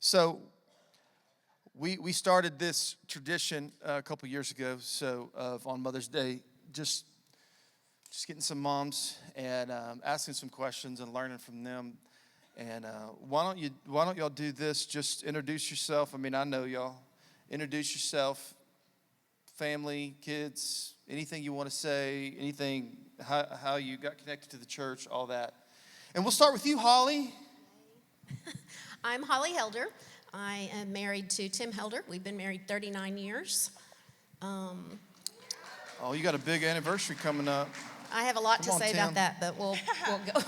So we started this tradition a couple years ago. So of on Mother's Day, just getting some moms and asking some questions and learning from them. And why don't y'all do this? Just introduce yourself. I mean, I know y'all. Introduce yourself, family, kids, anything you want to say, anything, how you got connected to the church, all that. And we'll start with you, Holly. I'm Holly Helder. I am married to Tim Helder. We've been married 39 years. Oh, you got a big anniversary coming up. I have a lot to say about that, but we'll go.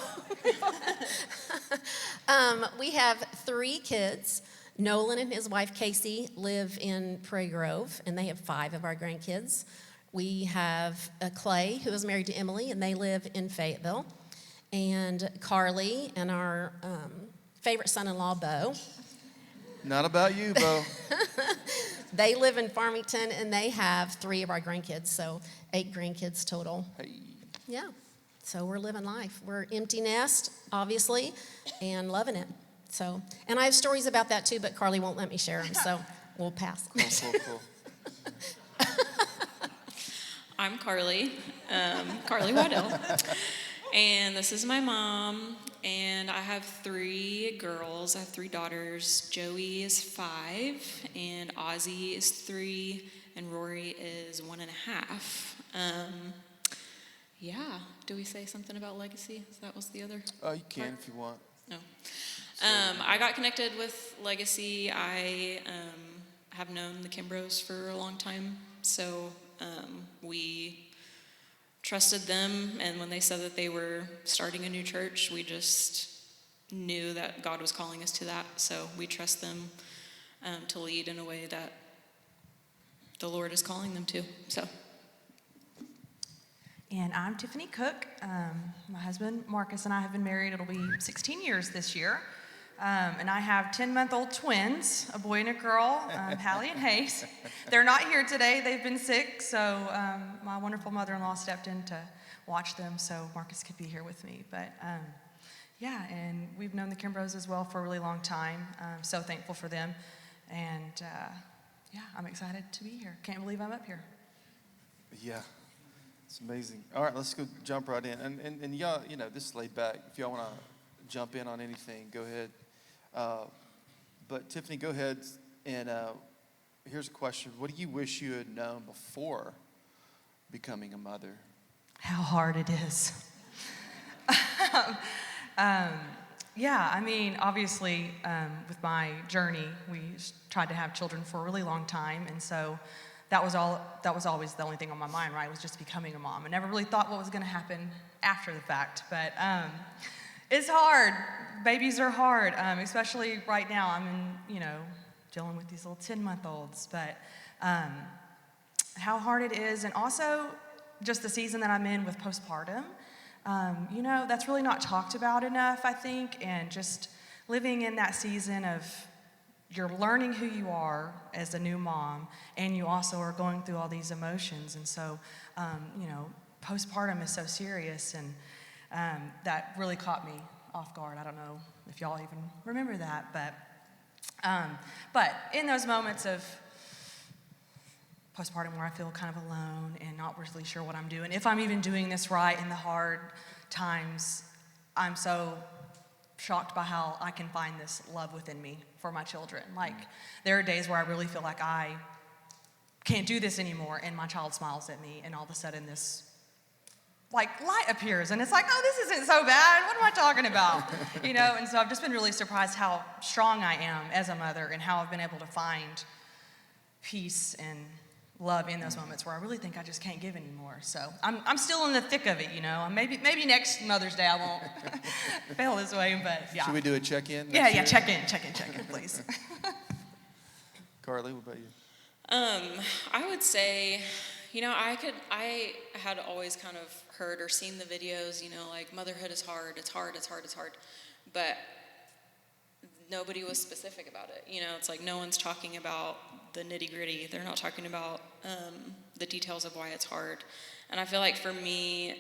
We have 3 kids. Nolan and his wife Casey live in Prairie Grove, and they have 5 of our grandkids. We have Clay, who is married to Emily, and they live in Fayetteville. And Carly and our favorite son-in-law, Bo. Not about you, Bo. They live in Farmington, and they have 3 of our grandkids, so 8 grandkids total. Hey. Yeah, so we're living life. We're empty nest, obviously, and loving it. So, and I have stories about that too, but Carly won't let me share them, so we'll pass. Cool. I'm Carly, Carly Waddell, and this is my mom, and I have 3 girls. I have 3 daughters. Joey is 5, and Ozzy is 3, and Rory is 1.5. Yeah, do we say something about legacy? That was the other You can part? if you want. No. I got connected with Legacy. I have known the Kimbrows for a long time, so we trusted them, and when they said that they were starting a new church, we just knew that God was calling us to that, so we trust them to lead in a way that the Lord is calling them to, so. And I'm Tiffany Cook. My husband, Marcus, and I have been married. It'll be 16 years this year. And I have 10-month-old twins, a boy and a girl, Hallie and Hayes. They're not here today. They've been sick, so my wonderful mother-in-law stepped in to watch them so Marcus could be here with me. But yeah, and we've known the Kimbrows as well for a really long time. I'm so thankful for them. And yeah, I'm excited to be here. Can't believe I'm up here. Yeah. It's amazing. All right, let's go jump right in. And y'all, this is laid back. If y'all want to jump in on anything, go ahead. But Tiffany, go ahead. And here's a question. What do you wish you had known before becoming a mother? How hard it is. Yeah, I mean, obviously, with my journey, we tried to have children for a really long time. And so that was always the only thing on my mind, right? Was just becoming a mom. I never really thought what was going to happen after the fact, but it's hard. Babies are hard, especially right now. I'm in, dealing with these little 10-month-olds, but how hard it is, and also just the season that I'm in with postpartum. That's really not talked about enough, I think, and just living in that season of you're learning who you are as a new mom, and you also are going through all these emotions. And so, postpartum is so serious, and that really caught me off guard. I don't know if y'all even remember that, but in those moments of postpartum where I feel kind of alone and not really sure what I'm doing, if I'm even doing this right in the hard times, I'm so shocked by how I can find this love within me for my children. Like, there are days where I really feel like I can't do this anymore, and my child smiles at me, and all of a sudden this light appears, and it's like, oh, this isn't so bad. What am I talking about? And so I've just been really surprised how strong I am as a mother, and how I've been able to find peace and love in those moments where I really think I just can't give anymore. So I'm still in the thick of it, Maybe next Mother's Day I won't fail this way, but yeah. Should we do a check-in? Yeah, check in, please. Carly, what about you? I would say, I had always kind of heard or seen the videos, like motherhood is hard, it's hard, but nobody was specific about it. It's like no one's talking about the nitty-gritty. They're not talking about the details of why it's hard. And I feel like for me,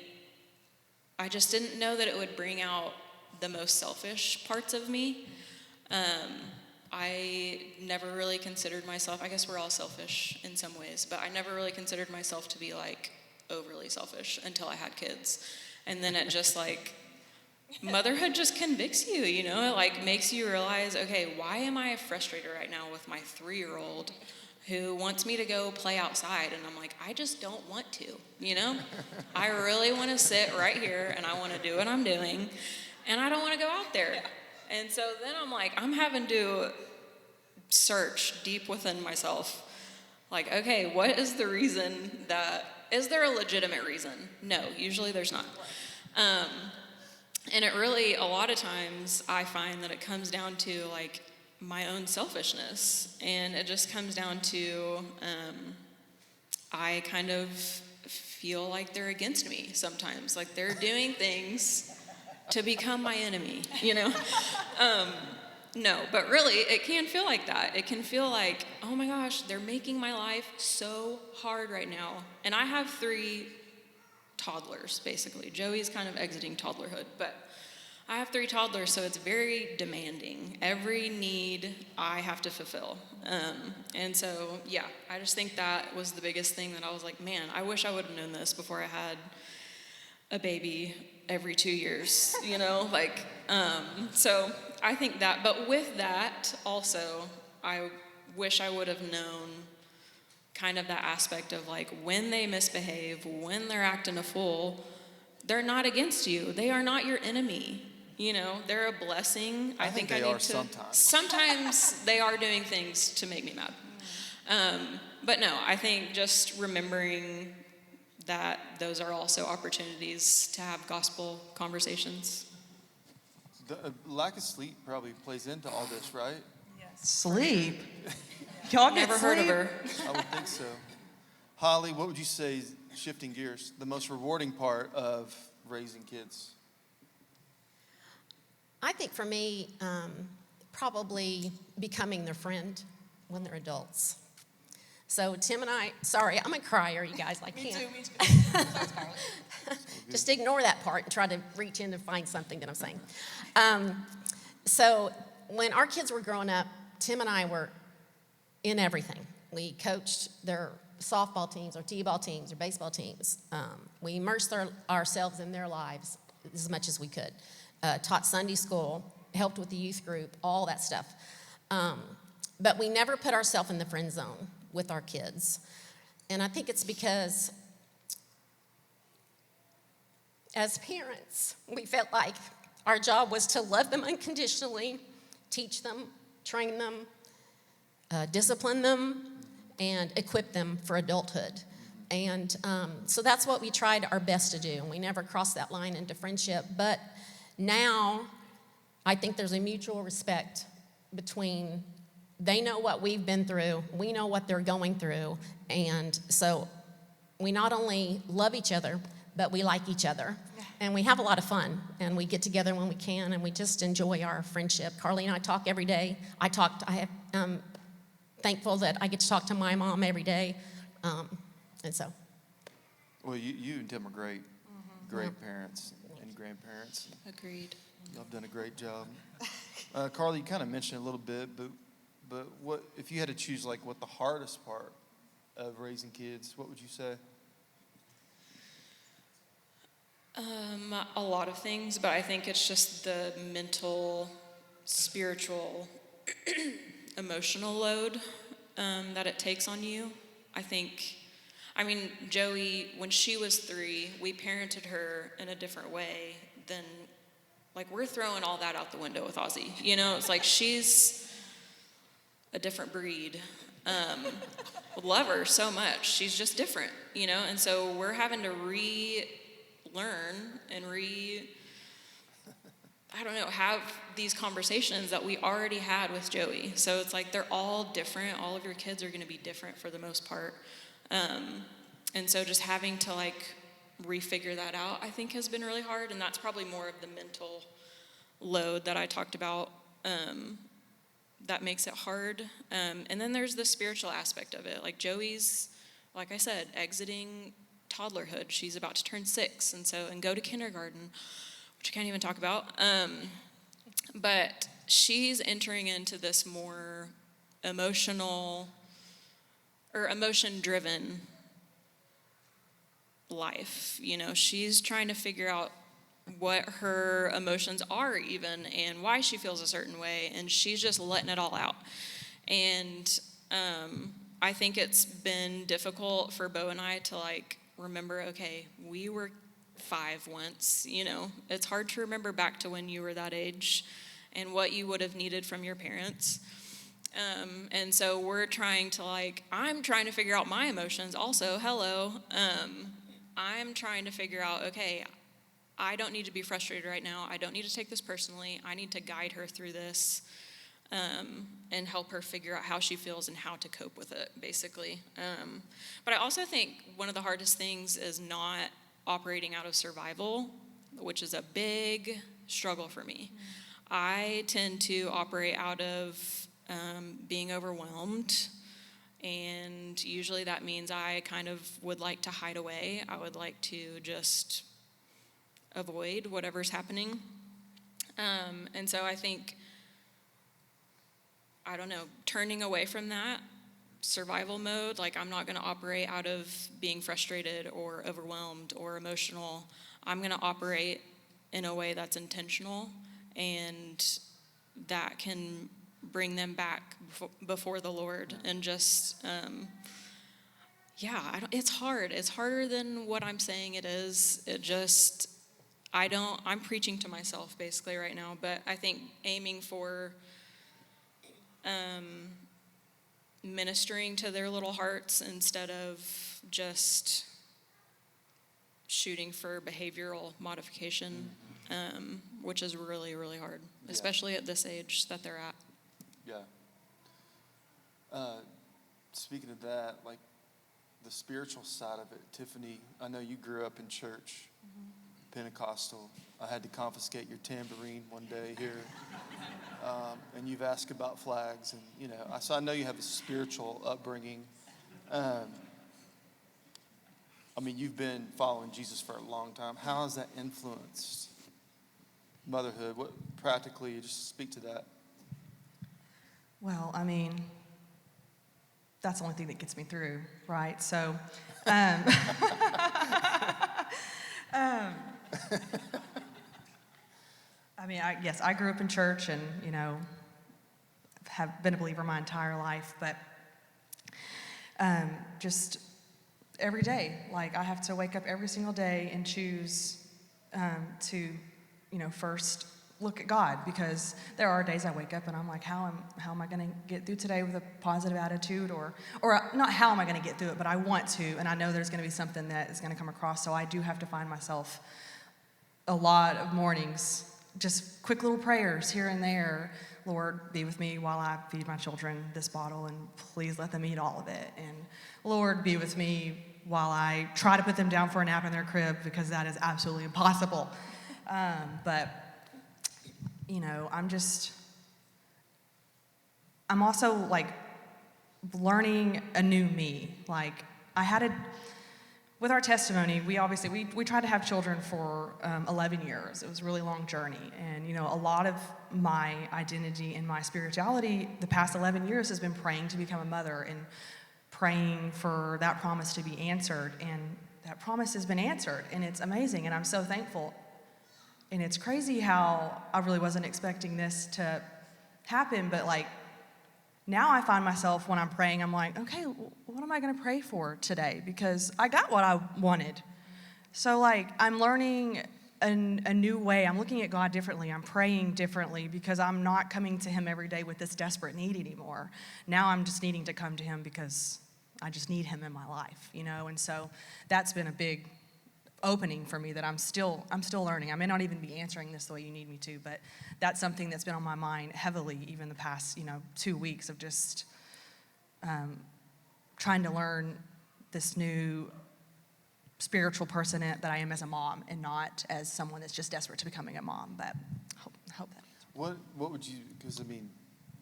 I just didn't know that it would bring out the most selfish parts of me. I never really considered myself, I guess we're all selfish in some ways, but I never really considered myself to be like overly selfish until I had kids. And then it just like, motherhood just convicts you, you know? It like makes you realize, okay, why am I frustrated right now with my 3-year-old who wants me to go play outside? And I'm like, I just don't want to, you know? I really want to sit right here and I want to do what I'm doing and I don't want to go out there. And so then I'm like, I'm having to search deep within myself. Like, okay, what is the reason is there a legitimate reason? No, usually there's not. And it really, a lot of times, I find that it comes down to like my own selfishness. And it just comes down to, I kind of feel like they're against me sometimes. Like they're doing things to become my enemy, you know? No, but really, it can feel like that. It can feel like, oh my gosh, they're making my life so hard right now. And I have 3 toddlers, basically. Joey's kind of exiting toddlerhood, but I have 3 toddlers, so it's very demanding. Every need I have to fulfill. And so, yeah, I just think that was the biggest thing that I was like, man, I wish I would have known this before I had a baby every 2 years, you know? Like, so I think that, but with that also, I wish I would have known kind of that aspect of like when they misbehave, when they're acting a fool, they're not against you. They are not your enemy. You know, they're a blessing. I think they are sometimes. Sometimes they are doing things to make me mad. But no, I think just remembering that those are also opportunities to have gospel conversations. The lack of sleep probably plays into all this, right? Sleep? Y'all get Never sleep? heard of her. I would think so. Holly, what would you say, is, shifting gears, the most rewarding part of raising kids? I think for me, probably becoming their friend when they're adults. So Tim and I, sorry, I'm a crier, you guys. I can't. Me too. Just ignore that part and try to reach in to find something that I'm saying. So when our kids were growing up, Tim and I were in everything. We coached their softball teams, or t-ball teams, or baseball teams. We immersed ourselves in their lives as much as we could. Taught Sunday school, helped with the youth group, all that stuff. But we never put ourselves in the friend zone with our kids. And I think it's because as parents, we felt like our job was to love them unconditionally, teach them, train them, discipline them, and equip them for adulthood. And so that's what we tried our best to do. And we never crossed that line into friendship. But now I think there's a mutual respect between they know what we've been through, we know what they're going through. And so we not only love each other, but we like each other. And we have a lot of fun, and we get together when we can, and we just enjoy our friendship. Carly and I talk every day. I'm thankful that I get to talk to my mom every day, and so. Well, you and Tim are great, great parents and grandparents. Agreed. Y'all have done a great job. Carly, you kind of mentioned it a little bit, but what if you had to choose like what the hardest part of raising kids, what would you say? A lot of things, but I think it's just the mental, spiritual, emotional load that it takes on you. Joey, when she was 3, we parented her in a different way than, like, we're throwing all that out the window with Ozzy. You know, it's like she's a different breed. Love her so much. She's just different, you know, and so we're having to learn and have these conversations that we already had with Joey. So it's like they're all different. All of your kids are going to be different for the most part. And so just having to like refigure that out, I think has been really hard. And that's probably more of the mental load that I talked about that makes it hard. And then there's the spiritual aspect of it. Like Joey's, like I said, exiting toddlerhood. She's about to turn 6 and go to kindergarten, which I can't even talk about. But she's entering into this more emotional or emotion-driven life. You know, she's trying to figure out what her emotions are even and why she feels a certain way, and she's just letting it all out. And I think it's been difficult for Bo and I to like remember, okay, we were 5 once, you know. It's hard to remember back to when you were that age and what you would have needed from your parents. And so we're trying to like, I'm trying to figure out my emotions also, hello. I'm trying to figure out, okay, I don't need to be frustrated right now. I don't need to take this personally. I need to guide her through this and help her figure out how she feels and how to cope with it, basically. But I also think one of the hardest things is not operating out of survival, which is a big struggle for me. I tend to operate out of being overwhelmed, and usually that means I kind of would like to hide away. I would like to just avoid whatever's happening. And so I think, I don't know, turning away from that survival mode, like I'm not going to operate out of being frustrated or overwhelmed or emotional. I'm going to operate in a way that's intentional and that can bring them back before the Lord. And just, it's hard. It's harder than what I'm saying it is. It just, I'm preaching to myself basically right now, but I think aiming for ministering to their little hearts instead of just shooting for behavioral modification, which is really, really hard, especially at this age that they're at. Yeah. Speaking of that, like the spiritual side of it, Tiffany, I know you grew up in church, Pentecostal. I had to confiscate your tambourine one day here. And you've asked about flags, and you know, so I know you have a spiritual upbringing. I mean, you've been following Jesus for a long time. How has that influenced motherhood? What practically, just speak to that. Well, I mean, that's the only thing that gets me through, right? So, I mean, I grew up in church and, you know, have been a believer my entire life, but just every day, like I have to wake up every single day and choose to, you know, first look at God, because there are days I wake up and I'm like, how am I going to get through today with a positive attitude, or not how am I going to get through it, but I want to, and I know there's going to be something that is going to come across, so I do have to find myself a lot of mornings, just quick little prayers here and there. Lord, be with me while I feed my children this bottle, and please let them eat all of it. And Lord, be with me while I try to put them down for a nap in their crib, because that is absolutely impossible. But you know, I'm also like learning a new me. Like with our testimony, we tried to have children for 11 years. It was a really long journey. And, you know, a lot of my identity and my spirituality the past 11 years has been praying to become a mother and praying for that promise to be answered. And that promise has been answered, and it's amazing, and I'm so thankful. And it's crazy how I really wasn't expecting this to happen, but like now I find myself when I'm praying, I'm like, okay, what am I going to pray for today? Because I got what I wanted. So like I'm learning a new way. I'm looking at God differently. I'm praying differently, because I'm not coming to him every day with this desperate need anymore. Now I'm just needing to come to him because I just need him in my life, you know? And so that's been a big opening for me that I'm still learning. I may not even be answering this the way you need me to, but that's something that's been on my mind heavily even the past, you know, 2 weeks of just trying to learn this new spiritual person that I am as a mom, and not as someone that's just desperate to becoming a mom. But I hope that. What would you, because I mean,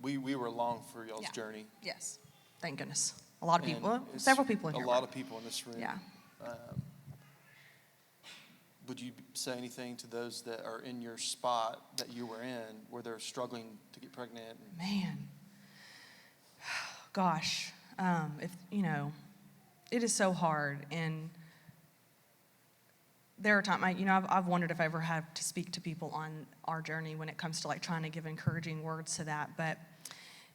we were along for y'all's journey. Yes, thank goodness. A lot of people, And several people in here. A lot of people in this room. Yeah. would you say anything to those that are in your spot that you were in, where they're struggling to get pregnant? Man, gosh, if it is so hard, and there are times, I've wondered if I ever have to speak to people on our journey when it comes to like trying to give encouraging words to that. But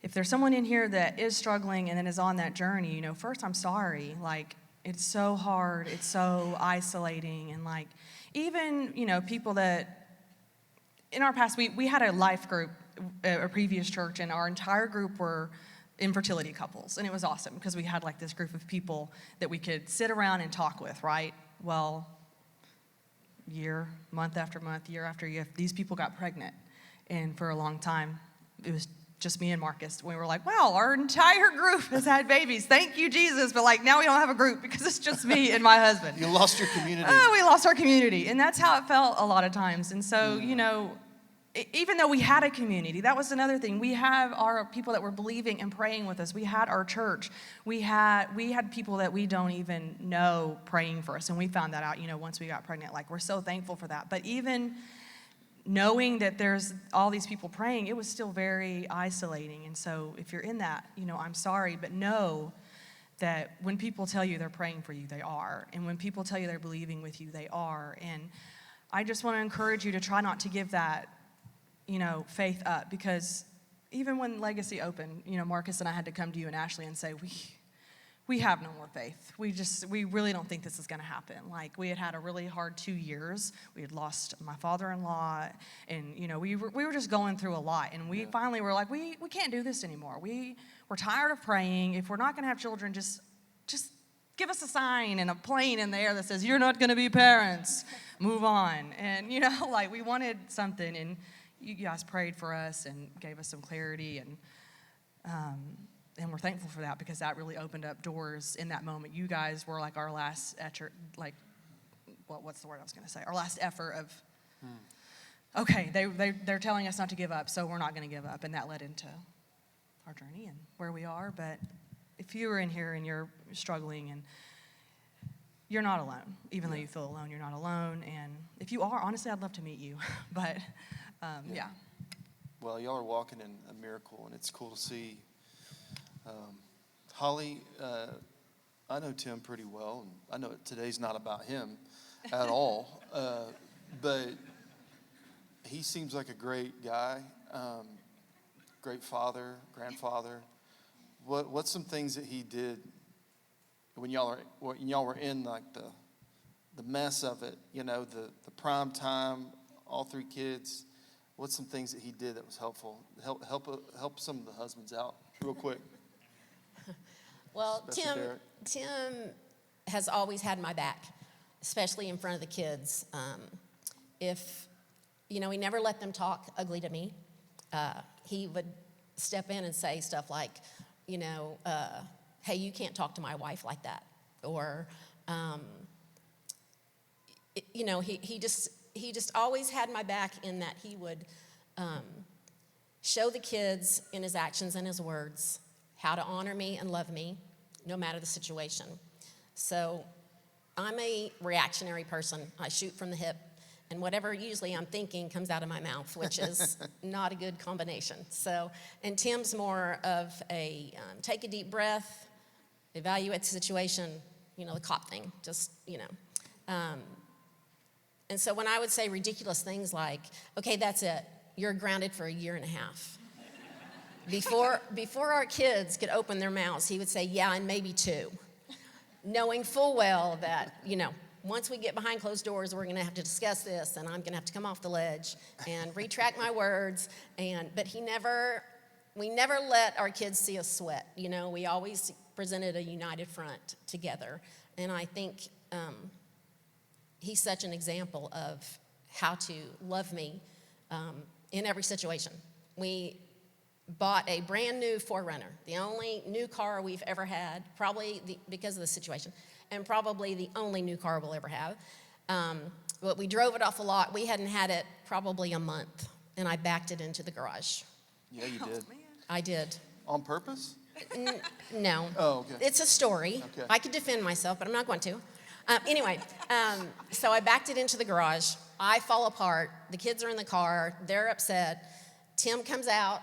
if there's someone in here that is struggling and then is on that journey, first I'm sorry. Like, it's so hard, it's so isolating, and like, even, people that, in our past, we had a life group at a previous church, and our entire group were infertility couples, and it was awesome because we had like this group of people that we could sit around and talk with, right? Well, month after month, year after year, these people got pregnant, and for a long time, it was just me and Marcus. We were like, wow, our entire group has had babies. Thank you, Jesus. But like, now we don't have a group because it's just me and my husband. You lost your community. We lost our community. And that's how it felt a lot of times. And so, even though we had a community, that was another thing. We have our people that were believing and praying with us. We had our church. We had people that we don't even know praying for us. And we found that out, once we got pregnant. Like, we're so thankful for that. But even knowing that there's all these people praying, it was still very isolating. And so if you're in that, I'm sorry, but know that when people tell you they're praying for you, they are. And when people tell you they're believing with you, they are. And I just want to encourage you to try not to give that, faith up, because even when Legacy opened, Marcus and I had to come to you and Ashley and say, we have no more faith. We really don't think this is going to happen. Like, we had a really hard 2 years. We had lost my father-in-law, and, we were just going through a lot. And we finally were like, we can't do this anymore. We're tired of praying. If we're not going to have children, just give us a sign and a plane in the air that says, you're not going to be parents. Move on. And, we wanted something, and you guys prayed for us and gave us some clarity, and we're thankful for that, because that really opened up doors in that moment. You guys were like our last effort, what's the word I was going to say? Our last effort of, okay, they're telling us not to give up, so we're not going to give up. And that led into our journey and where we are. But if you are in here and you're struggling, and you're not alone, even though you feel alone, you're not alone. And if you are, honestly, I'd love to meet you. But, yeah. Well, y'all are walking in a miracle, and it's cool to see. Holly, I know Tim pretty well, and I know today's not about him at all, but he seems like a great guy, great father, grandfather. What's some things that he did when y'all were in like the mess of it, the prime time, all three kids? What's some things that he did that was helpful? Help some of the husbands out real quick. Well, Especially Tim has always had my back, especially in front of the kids. He never let them talk ugly to me. He would step in and say stuff like, hey, you can't talk to my wife like that. Or, he just always had my back, in that he would show the kids in his actions and his words how to honor me and love me, no matter the situation. So I'm a reactionary person. I shoot from the hip, and whatever usually I'm thinking comes out of my mouth, which is not a good combination. So, and Tim's more of a take a deep breath, evaluate the situation, the cop thing, and so when I would say ridiculous things like, okay, that's it, you're grounded for 1.5 years. Before our kids could open their mouths, he would say, yeah, and maybe 2. Knowing full well that, once we get behind closed doors, we're going to have to discuss this, and I'm going to have to come off the ledge and retract my words. But we never let our kids see us sweat. We always presented a united front together. And I think he's such an example of how to love me in every situation. We bought a brand new 4Runner, the only new car we've ever had, because of the situation, and probably the only new car we'll ever have. But we drove it off the lot. We hadn't had it probably a month, and I backed it into the garage. Yeah, you did. I did. On purpose? No. Oh, okay. It's a story. Okay. I could defend myself, but I'm not going to. Anyway, so I backed it into the garage. I fall apart. The kids are in the car. They're upset. Tim comes out,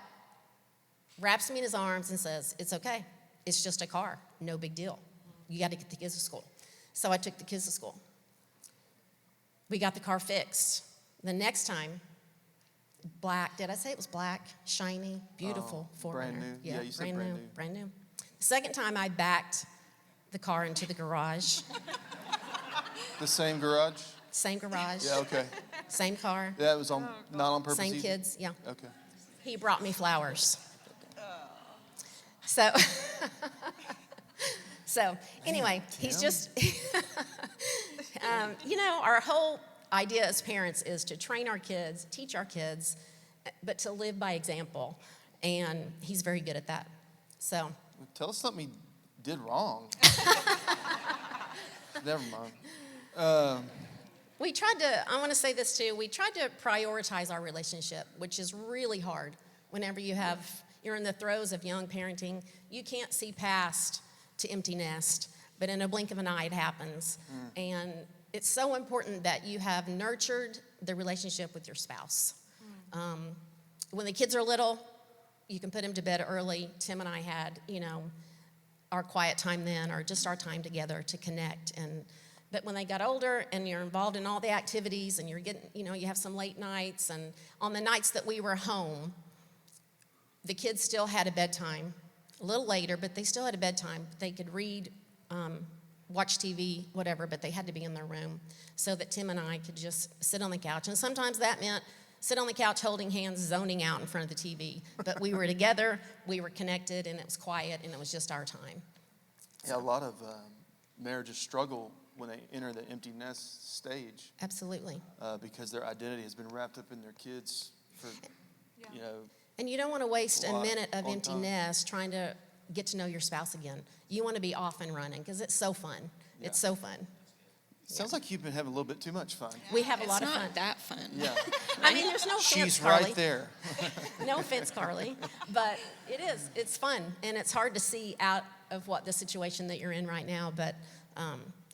wraps me in his arms, and says, "It's okay. It's just a car. No big deal. You got to get the kids to school." So I took the kids to school. We got the car fixed. The next time, black. Did I say it was black? Shiny, beautiful, 4Runner. brand new. Yeah, you said brand new. Brand new. The second time I backed the car into the garage. The same garage? Same garage. Yeah, okay. Same car. That was on not on purpose Same either? kids. Yeah. Okay. He brought me flowers. So, so anyway, he's just, our whole idea as parents is to train our kids, teach our kids, but to live by example. And he's very good at that. So, Tell us something he did wrong. Never mind. I want to say this too, we tried to prioritize our relationship, which is really hard whenever you're in the throes of young parenting. You can't see past to empty nest, but in a blink of an eye it happens. And it's so important that you have nurtured the relationship with your spouse. When the kids are little, you can put them to bed early. Tim and I had, our quiet time then, or just our time together to connect. But when they got older and you're involved in all the activities and you're getting, you have some late nights, and on the nights that we were home, the kids still had a bedtime, a little later, but they still had a bedtime. They could read, watch TV, whatever, but they had to be in their room so that Tim and I could just sit on the couch. And sometimes that meant sit on the couch holding hands, zoning out in front of the TV. But we were together, we were connected, and it was quiet, and it was just our time. Yeah, a lot of marriages struggle when they enter the empty nest stage Absolutely. because their identity has been wrapped up in their kids for, And you don't want to waste a minute of long empty time. nest trying to get to know your spouse again. You want to be off and running because it's so fun. Yeah. It's so fun. Sounds like you've been having a little bit too much fun. We have a lot of It's fun. not that fun. Yeah. I mean, there's no offense, She's Carly. right there. No offense, Carly, but it is. It's fun, and it's hard to see out of what the situation that you're in right now. But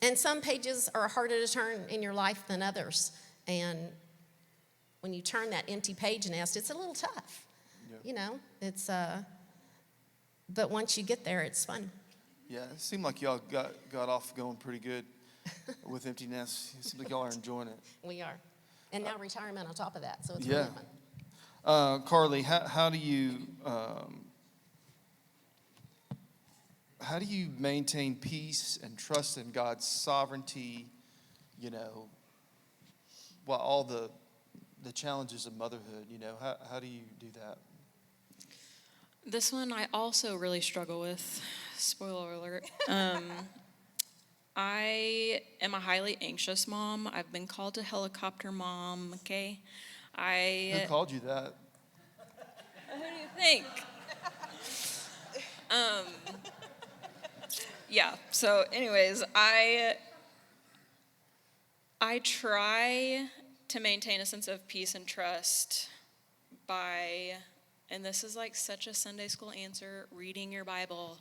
and some pages are harder to turn in your life than others. And when you turn that empty page nest, it's a little tough. Yeah. It's. But once you get there, it's fun. Yeah, it seemed like y'all got off going pretty good with empty nests. It seems like y'all are enjoying it. We are, and now retirement on top of that, so it's Yeah. really fun. Carly, how do you maintain peace and trust in God's sovereignty, while all the challenges of motherhood, how do you do that? This one I also really struggle with. Spoiler alert. I am a highly anxious mom. I've been called a helicopter mom, okay? Who called you that? Who do you think? Yeah, so anyways, I try to maintain a sense of peace and trust by, and this is like such a Sunday school answer, reading your Bible.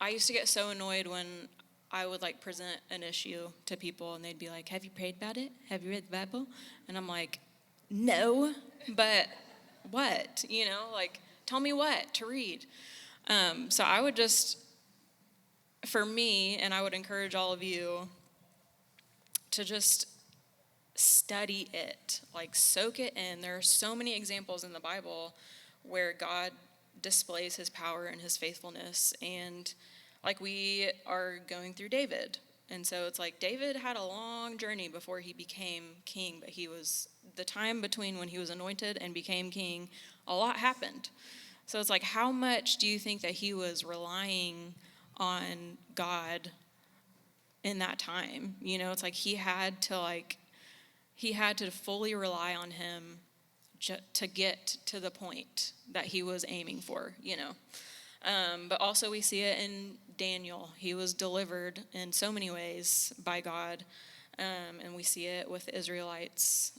I used to get so annoyed when I would present an issue to people and they'd be like, "Have you prayed about it? Have you read the Bible?" And I'm like, "No, but what? Tell me what to read." So I would just, for me, and I would encourage all of you to just study it, soak it in. There are so many examples in the Bible where God displays his power and his faithfulness, and we are going through David, and so it's David had a long journey before he became king, but the time between when he was anointed and became king, a lot happened. So it's how much do you think that he was relying on God in that time? It's he had to fully rely on him to get to the point that he was aiming for, But also we see it in Daniel. He was delivered in so many ways by God, and we see it with the Israelites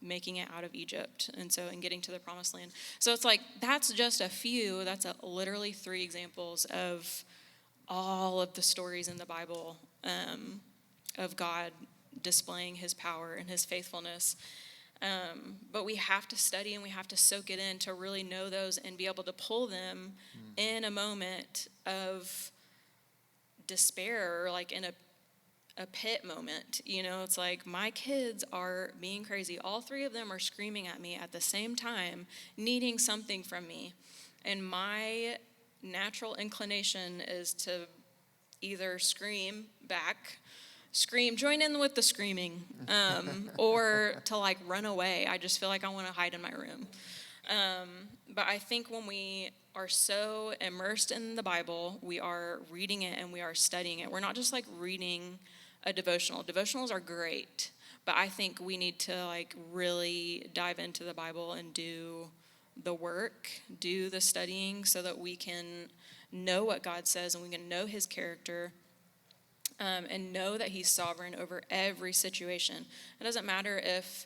making it out of Egypt, and getting to the promised land. So it's that's just a few, literally 3 examples of all of the stories in the Bible of God displaying his power and his faithfulness. But we have to study and we have to soak it in to really know those and be able to pull them in a moment of despair, or like in a pit moment. You know, it's like my kids are being crazy. All three of them are screaming at me at the same time, needing something from me. And my natural inclination is to either scream back, join in with the screaming, or to like run away. I just feel like I want to hide in my room. But I think when we are so immersed in the Bible, we are reading it and we are studying it. We're not just like reading a devotional. Devotionals are great, but I think we need to like really dive into the Bible and do the work, do the studying, so that we can know what God says and we can know his character, and know that he's sovereign over every situation. It doesn't matter if,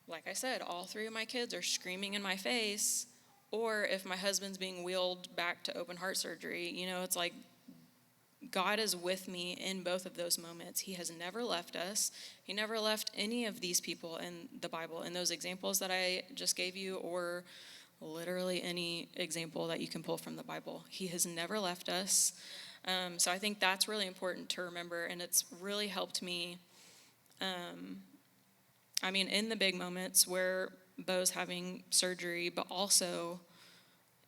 like I said, all three of my kids are screaming in my face, or if my husband's being wheeled back to open heart surgery. You know, it's like God is with me in both of those moments. He has never left us. He never left any of these people in the Bible. And those examples that I just gave you, or literally any example that you can pull from the Bible, he has never left us. So I think that's really important to remember, and it's really helped me. In the big moments where Bo's having surgery, but also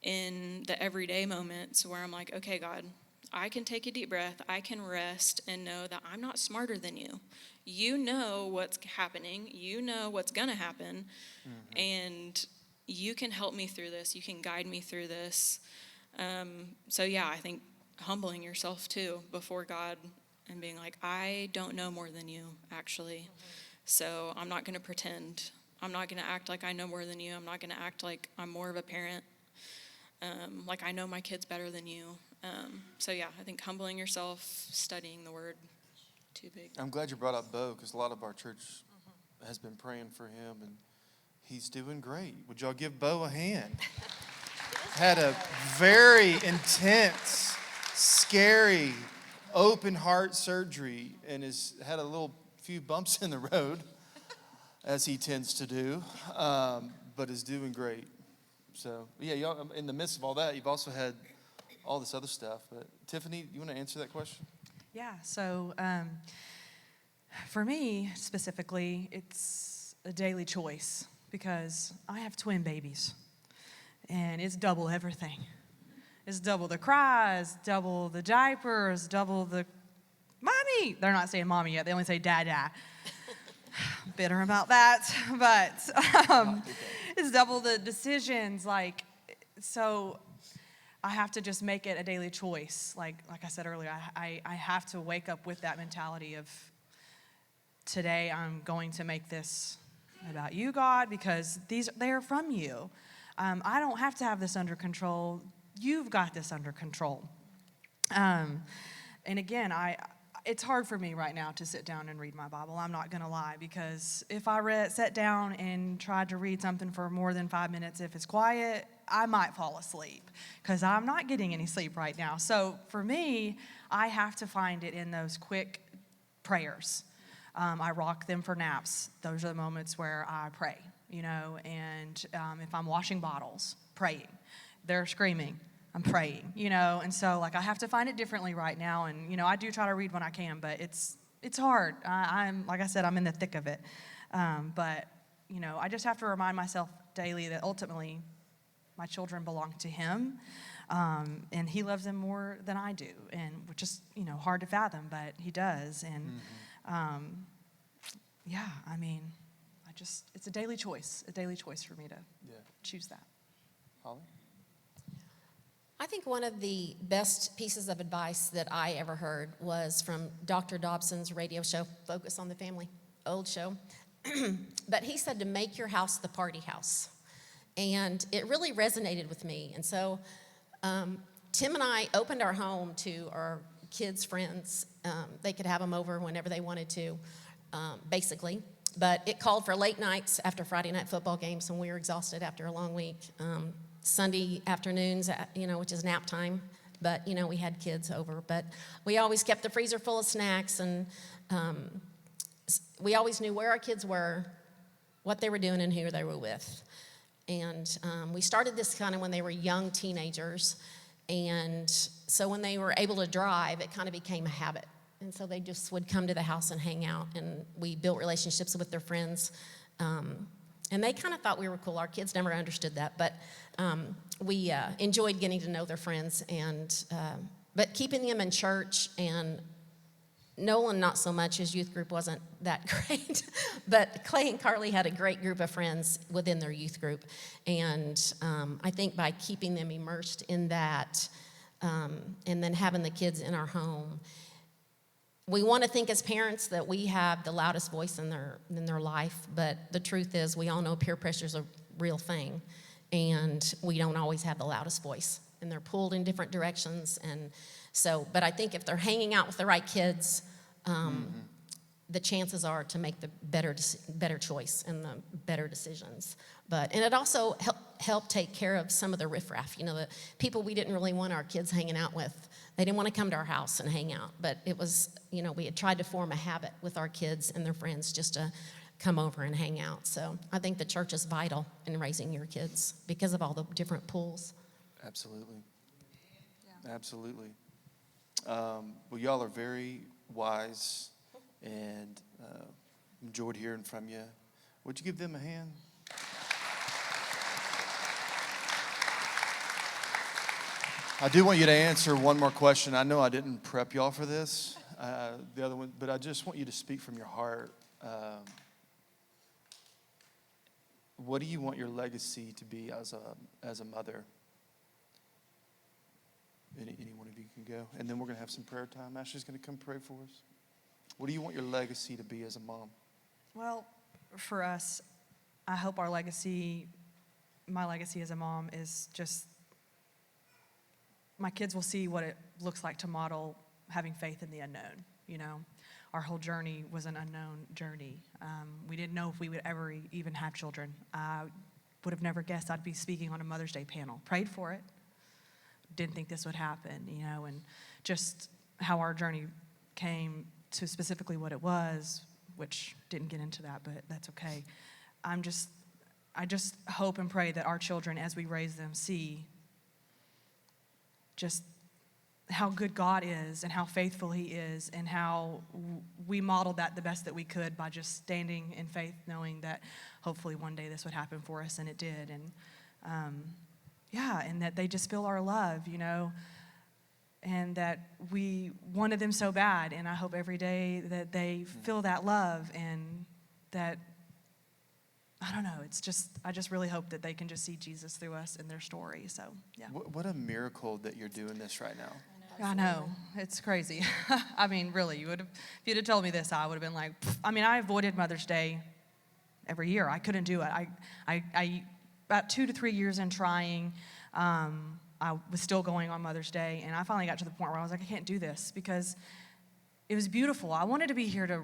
in the everyday moments where I'm like, okay, God, I can take a deep breath, I can rest and know that I'm not smarter than you. You know what's happening, you know what's gonna happen, and you can help me through this, you can guide me through this. I think humbling yourself too before God and being like, I don't know more than you, actually. So I'm not gonna pretend. I'm not gonna act like I know more than you. I'm not gonna act like I'm more of a parent, like I know my kids better than you. I think humbling yourself, studying the word, too big. I'm glad you brought up Bo, because a lot of our church has been praying for him, and he's doing great. Would y'all give Bo a hand? Had a very intense, scary, open heart surgery, and has had a few bumps in the road, as he tends to do, but is doing great. So, y'all, in the midst of all that, you've also had all this other stuff. But Tiffany, you want to answer that question? Yeah, so for me specifically, it's a daily choice because I have twin babies, and it's double everything. It's double the cries, double the diapers, double the mommy. They're not saying mommy yet. They only say dada. Bitter about that, but it's double the decisions. So I have to just make it a daily choice. Like I said earlier, I have to wake up with that mentality of, today I'm going to make this about you, God, because they are from you. I don't have to have this under control. You've got this under control. And again, it's hard for me right now to sit down and read my Bible. I'm not going to lie, because if I sat down and tried to read something for more than 5 minutes, if it's quiet, I might fall asleep, because I'm not getting any sleep right now. So for me, I have to find it in those quick prayers. I rock them for naps. Those are the moments where I pray, and if I'm washing bottles, praying. They're screaming, I'm praying, and so I have to find it differently right now. And, I do try to read when I can, but it's hard. I'm, like I said, I'm in the thick of it. But I just have to remind myself daily that ultimately my children belong to him. And he loves them more than I do, and which is, hard to fathom, but he does. And, it's a daily choice for me to choose that. Holly? I think one of the best pieces of advice that I ever heard was from Dr. Dobson's radio show, Focus on the Family, old show. But he said to make your house the party house. And it really resonated with me. And so Tim and I opened our home to our kids' friends. They could have them over whenever they wanted to, basically. But it called for late nights after Friday night football games when we were exhausted after a long week. Sunday afternoons, which is nap time. But, we had kids over. But we always kept the freezer full of snacks, and we always knew where our kids were, what they were doing, and who they were with. And we started this kind of when they were young teenagers. And so when they were able to drive, it kind of became a habit. And so they just would come to the house and hang out, and we built relationships with their friends. And they kind of thought we were cool. Our kids never understood that, but we enjoyed getting to know their friends, but keeping them in church. And Nolan, not so much. His youth group wasn't that great. But Clay and Carly had a great group of friends within their youth group. And I think by keeping them immersed in that, and then having the kids in our home, we want to think as parents that we have the loudest voice in their life. But the truth is, we all know peer pressure is a real thing. And we don't always have the loudest voice. And they're pulled in different directions. And so, but I think if they're hanging out with the right kids, the chances are to make the better choice and the better decisions. And it also helped take care of some of the riffraff, the people we didn't really want our kids hanging out with. They didn't want to come to our house and hang out, but it was, we had tried to form a habit with our kids and their friends just to come over and hang out. So I think the church is vital in raising your kids because of all the different pools. Absolutely. Yeah. Absolutely. Well, y'all are very wise, and enjoyed hearing from you. Would you give them a hand? I do want you to answer one more question. I know I didn't prep y'all for this, the other one, but I just want you to speak from your heart. What do you want your legacy to be as a mother? Any one of you can go. And then we're going to have some prayer time. Ashley's going to come pray for us. What do you want your legacy to be as a mom? Well, for us, I hope my legacy as a mom is just, my kids will see what it looks like to model having faith in the unknown. Our whole journey was an unknown journey. We didn't know if we would ever even have children. I would have never guessed I'd be speaking on a Mother's Day panel. Prayed for it. Didn't think this would happen, and just how our journey came to specifically what it was, which didn't get into that, but that's okay. I just hope and pray that our children, as we raise them, see just how good God is and how faithful He is, and how we modeled that the best that we could by just standing in faith, knowing that hopefully one day this would happen for us, and it did. And that they just feel our love, and that we wanted them so bad. And I hope every day that they feel that love, and that, I don't know, I just really hope that they can just see Jesus through us in their story. So, yeah. What a miracle that you're doing this right now. I know. It's crazy. I mean, really, if you'd have told me this, I would have been like, I avoided Mother's Day every year. I couldn't do it. I about 2 to 3 years in trying, I was still going on Mother's Day, and I finally got to the point where I was like, I can't do this, because it was beautiful. I wanted to be here to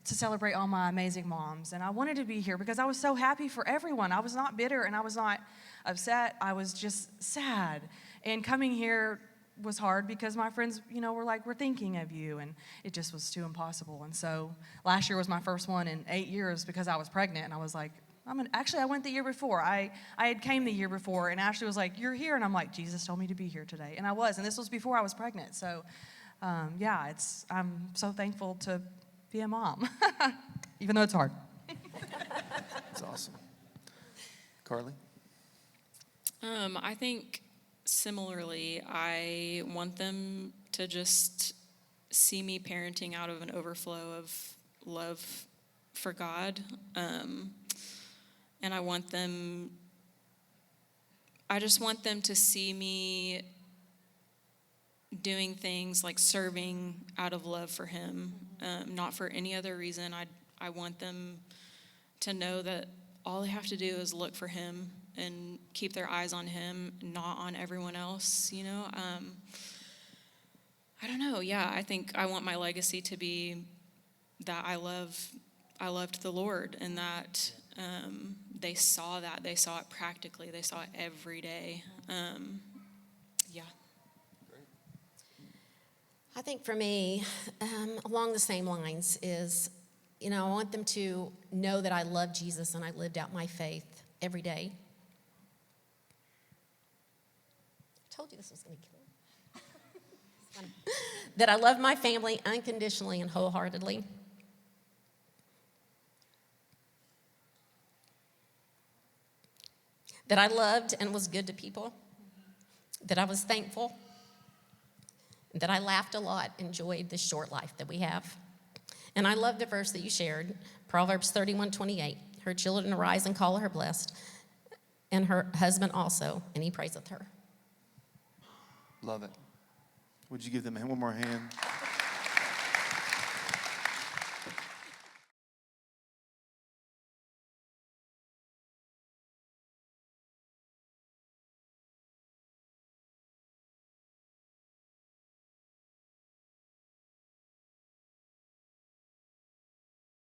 celebrate all my amazing moms, and I wanted to be here because I was so happy for everyone. I was not bitter, and I was not upset. I was just sad. And coming here was hard because my friends, were like, we're thinking of you, and it just was too impossible. And so last year was my first one in 8 years because I was pregnant, and I was like, actually, I went the year before. I had came the year before, and Ashley was like, you're here. And I'm like, Jesus told me to be here today. And I was, and this was before I was pregnant. So, I'm so thankful to be a mom, even though it's hard. That's awesome. Carly? I think similarly, I want them to just see me parenting out of an overflow of love for God. And I just want them to see me doing things like serving out of love for Him, not for any other reason. I want them to know that all they have to do is look for Him and keep their eyes on Him, not on everyone else, I don't know. Yeah, I think I want my legacy to be that I loved the Lord, and that they saw that. They saw it practically. They saw it every day. Yeah. Great. I think for me, along the same lines is, I want them to know that I love Jesus and I lived out my faith every day. I told you this was going to kill him. That I love my family unconditionally and wholeheartedly. That I loved and was good to people. That I was thankful. That I laughed a lot, enjoyed the short life that we have. And I love the verse that you shared, Proverbs 31:28. Her children arise and call her blessed, and her husband also, and he prays with her. Love it. Would you give them one more hand?